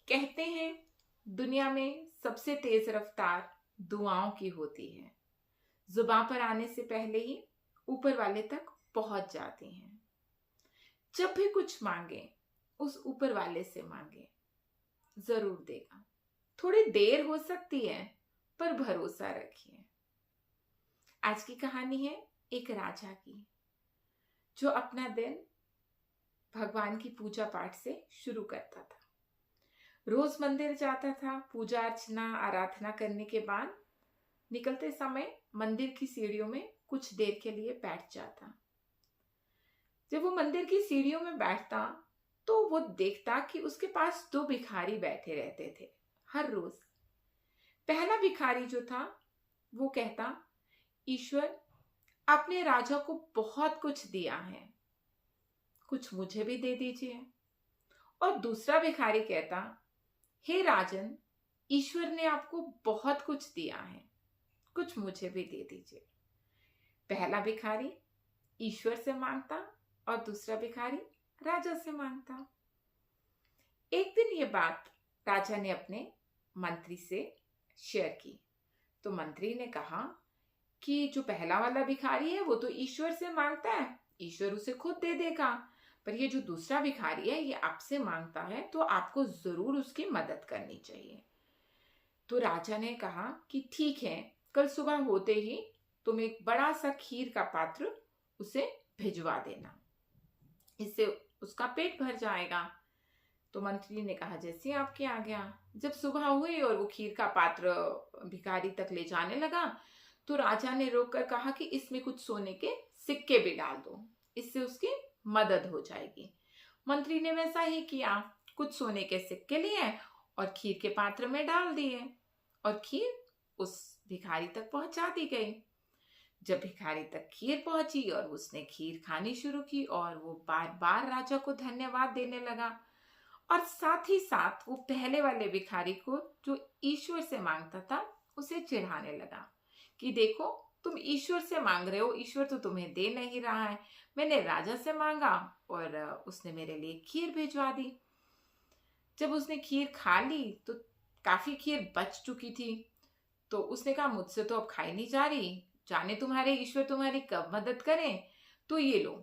कहते हैं दुनिया में सबसे तेज रफ्तार दुआओं की होती है। जुबान पर आने से पहले ही ऊपर वाले तक पहुंच जाती हैं। जब भी कुछ मांगे उस ऊपर वाले से मांगे, जरूर देगा। थोड़ी देर हो सकती है पर भरोसा रखिए। आज की कहानी है एक राजा की, जो अपना दिन भगवान की पूजा पाठ से शुरू करता था। रोज मंदिर जाता था। पूजा अर्चना आराधना करने के बाद निकलते समय मंदिर की सीढ़ियों में कुछ देर के लिए बैठ जाता। जब वो मंदिर की सीढ़ियों में बैठता तो वो देखता कि उसके पास दो भिखारी बैठे रहते थे हर रोज। पहला भिखारी जो था वो कहता, ईश्वर आपने राजा को बहुत कुछ दिया है, कुछ मुझे भी दे दीजिए। और दूसरा भिखारी कहता, हे राजन, ईश्वर ने आपको बहुत कुछ दिया है, कुछ मुझे भी दे दीजिए। पहला भिखारी ईश्वर से मांगता और दूसरा भिखारी राजा से मांगता। एक दिन ये बात राजा ने अपने मंत्री से शेयर की तो मंत्री ने कहा कि जो पहला वाला भिखारी है वो तो ईश्वर से मांगता है, ईश्वर उसे खुद दे देगा, पर ये जो दूसरा भिखारी है ये आपसे मांगता है तो आपको जरूर उसकी मदद करनी चाहिए। तो राजा ने कहा कि ठीक है, कल सुबह होते ही तुम एक बड़ा सा खीर का पात्र उसे भिजवा देना, इससे उसका पेट भर जाएगा। तो मंत्री ने कहा जैसे आपके आज्ञा। जब सुबह हुई और वो खीर का पात्र भिखारी तक ले जाने लगा तो राजा ने रोककर कहा कि इसमें कुछ सोने के सिक्के भी डाल दो, इससे उसकी मदद हो जाएगी। मंत्री ने वैसा ही किया, कुछ सोने के सिक्के लिए और खीर के पात्र में डाल दिए और खीर उस भिखारी तक पहुंचा दी गई। जब भिखारी तक खीर पहुंची और उसने खीर खानी शुरू की और वो बार बार राजा को धन्यवाद देने लगा और साथ ही साथ वो पहले वाले भिखारी को जो ईश्वर से मांगता था उसे चिढ़ाने लगा कि देखो तुम ईश्वर से मांग रहे हो, ईश्वर तो तुम्हें दे नहीं रहा है, मैंने राजा से मांगा और उसने मेरे लिए खीर भिजवा दी। जब उसने खीर खा ली तो काफी खीर बच चुकी थी, तो उसने कहा मुझसे तो अब खाई नहीं जा रही, जाने तुम्हारे ईश्वर तुम्हारी कब मदद करें, तो ये लो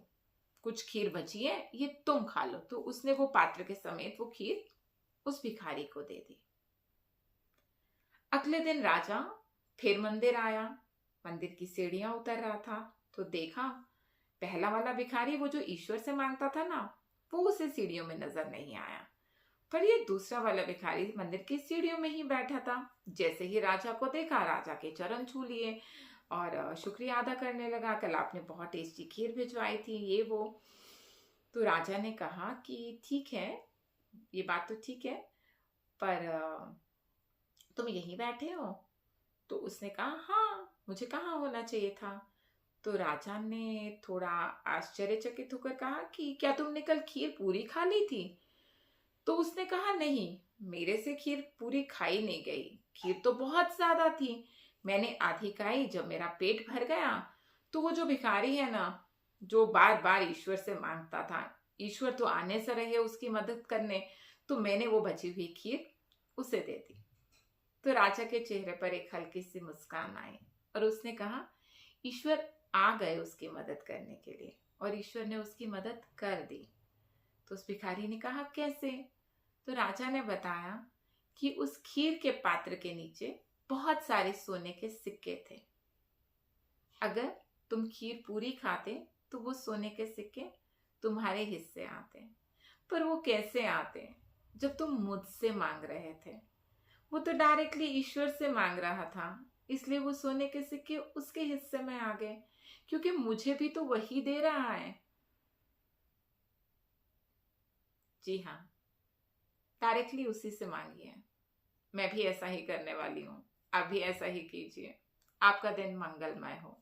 कुछ खीर बची है, ये तुम खा लो। तो उसने वो पात्र के समेत वो खीर उस भिखारी को दे दी। अगले दिन राजा फिर मंदिर आया, मंदिर की सीढ़ियां उतर रहा था तो देखा पहला वाला भिखारी वो जो ईश्वर से मांगता था ना वो उसे सीढ़ियों में नजर नहीं आया, पर ये दूसरा वाला भिखारी मंदिर की सीढ़ियों में ही बैठा था। जैसे ही राजा को देखा, राजा के चरण छू लिए और शुक्रिया अदा करने लगा, कल आपने बहुत टेस्टी खीर भिजवाई थी, ये वो। तो राजा ने कहा कि ठीक है, ये बात तो ठीक है, पर तुम यहीं बैठे हो? तो उसने कहा हाँ, मुझे कहाँ होना चाहिए था। तो राजा ने थोड़ा आश्चर्यचकित होकर कहा कि क्या तुमने कल खीर पूरी खा ली थी? तो उसने कहा नहीं, मेरे से खीर पूरी खाई नहीं गई, खीर तो बहुत ज्यादा थी, मैंने आधी खाई। जब मेरा पेट भर गया तो वो जो भिखारी है ना जो बार बार ईश्वर से मांगता था, ईश्वर तो आने से रहे उसकी मदद करने, तो मैंने वो बची हुई खीर उसे दे दी। तो राजा के चेहरे पर एक हल्की सी मुस्कान आई और उसने कहा ईश्वर आ गए उसकी मदद करने के लिए और ईश्वर ने उसकी मदद कर दी। तो उस भिखारी ने कहा कैसे? तो राजा ने बताया कि उस खीर के पात्र के नीचे बहुत सारे सोने के सिक्के थे। अगर तुम खीर पूरी खाते तो वो सोने के सिक्के तुम्हारे हिस्से आते, पर वो कैसे आते जब तुम मुझसे मांग रहे थे? वो तो डायरेक्टली ईश्वर से मांग रहा था, इसलिए वो सोने के सिक्के उसके हिस्से में आ गए, क्योंकि मुझे भी तो वही दे रहा है। जी हाँ, डायरेक्टली उसी से मांगिए। मैं भी ऐसा ही करने वाली हूँ, आप भी ऐसा ही कीजिए। आपका दिन मंगलमय हो।